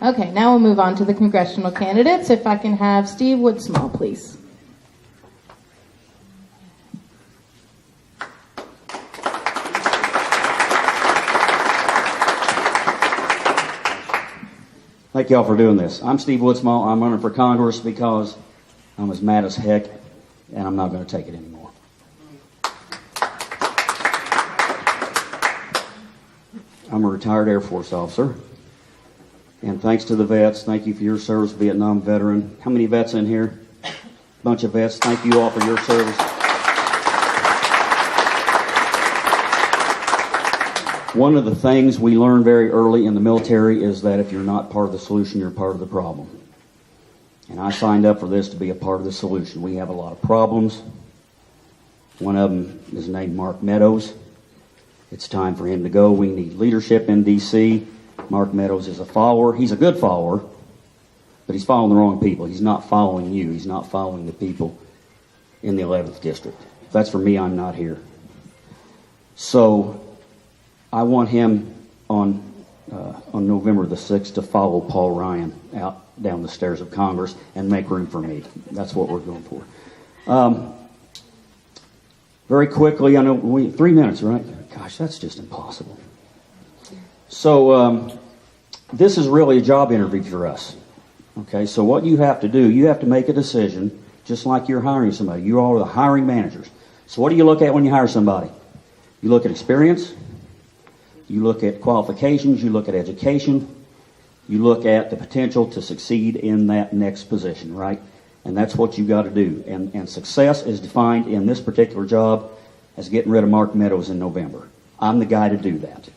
Okay, now we'll move on to the congressional candidates. If I can have Steve Woodsmall, please. Thank y'all for doing this. I'm Steve Woodsmall. I'm running for Congress because I'm as mad as heck, and I'm not going to take it anymore. I'm a retired Air Force officer, and thanks to the vets, thank you for your service, Vietnam veteran. How many vets in here? Bunch of vets. Thank you all for your service. One of the things we learn very early in the military is that if you're not part of the solution, you're part of the problem. And I signed up for this to be a part of the solution. We have a lot of problems. One of them is named Mark Meadows. It's time for him to go. We need leadership in D.C. Mark Meadows is a follower. He's a good follower, but he's following the wrong people. He's not following you. He's not following the people in the 11th District. If that's for me, I'm not here. So I want him on November the 6th to follow Paul Ryan out down the stairs of Congress and make room for me. That's what we're going for. Very quickly, I know 3 minutes, right? Gosh, that's just impossible. So this is really a job interview for us. Okay, so what you have to do, you have to make a decision, just like you're hiring somebody. You all are the hiring managers. So what do you look at when you hire somebody? You look at experience. You look at qualifications, you look at education, you look at the potential to succeed in that next position, right? And that's what you got to do. And success is defined in this particular job as getting rid of Mark Meadows in November. I'm the guy to do that.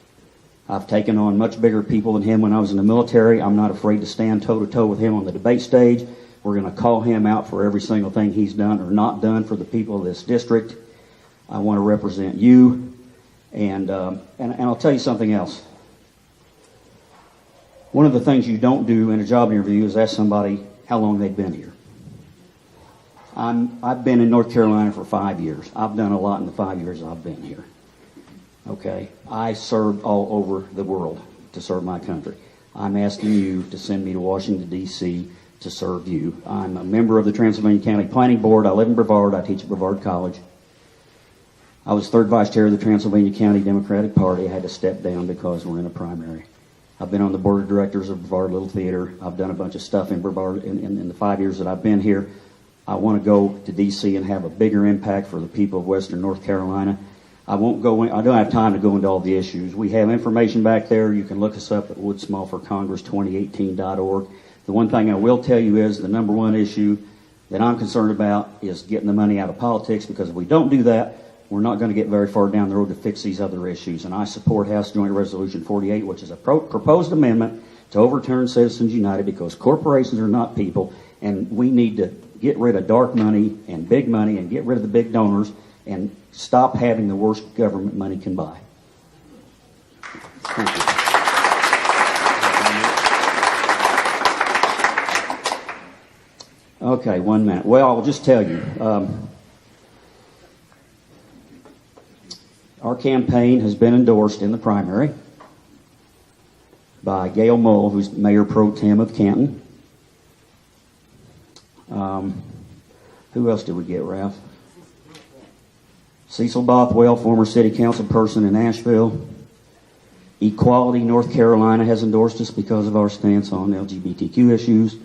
I've taken on much bigger people than him when I was in the military. I'm not afraid to stand toe-to-toe with him on the debate stage. We're going to call him out for every single thing he's done or not done for the people of this district. I want to represent you. And I'll tell you something else. One of the things you don't do in a job interview is ask somebody how long they've been here. I've been in North Carolina for 5 years. I've done a lot in the 5 years I've been here. Okay? I served all over the world to serve my country. I'm asking you to send me to Washington, D.C. to serve you. I'm a member of the Transylvania County Planning Board. I live in Brevard. I teach at Brevard College. I was third vice chair of the Transylvania County Democratic Party. I had to step down because we're in a primary. I've been on the board of directors of Brevard Little Theater. I've done a bunch of stuff in Brevard in the 5 years that I've been here. I want to go to D.C. and have a bigger impact for the people of Western North Carolina. I won't go in, I don't have time to go into all the issues. We have information back there. You can look us up at woodsmallforcongress2018.org. The one thing I will tell you is the number one issue that I'm concerned about is getting the money out of politics, because if we don't do that, we're not going to get very far down the road to fix these other issues. And I support House Joint Resolution 48, which is a proposed amendment to overturn Citizens United, because corporations are not people, and we need to get rid of dark money and get rid of the big donors and stop having the worst government money can buy. Thank you. Okay, 1 minute. Well, I'll just tell you. Our campaign has been endorsed in the primary by Gail Mull, who's Mayor Pro Tem of Canton. Who else did we get, Ralph? Cecil Bothwell, former city council person in Asheville. Equality North Carolina has endorsed us because of our stance on LGBTQ issues.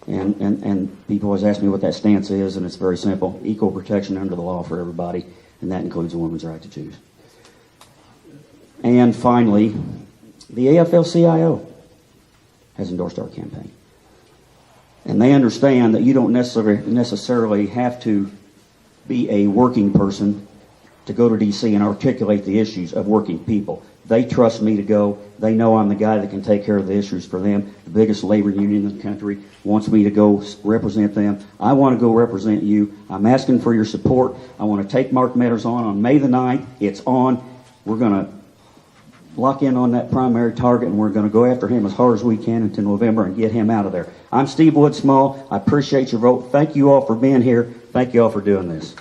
And people always ask me what that stance is, and it's very simple. Equal protection under the law for everybody, and that includes a woman's right to choose. And finally, the AFL-CIO has endorsed our campaign. And they understand that you don't necessarily have to be a working person to go to D.C. and articulate the issues of working people. They trust me to go. They know I'm the guy that can take care of the issues for them. The biggest labor union in the country wants me to go represent them. I want to go represent you. I'm asking for your support. I want to take Mark Meadows on May the 9th. It's on. We're going to lock in on that primary target, and we're going to go after him as hard as we can into November and get him out of there. I'm Steve Woodsmall. I appreciate your vote. Thank you all for being here. Thank you all for doing this.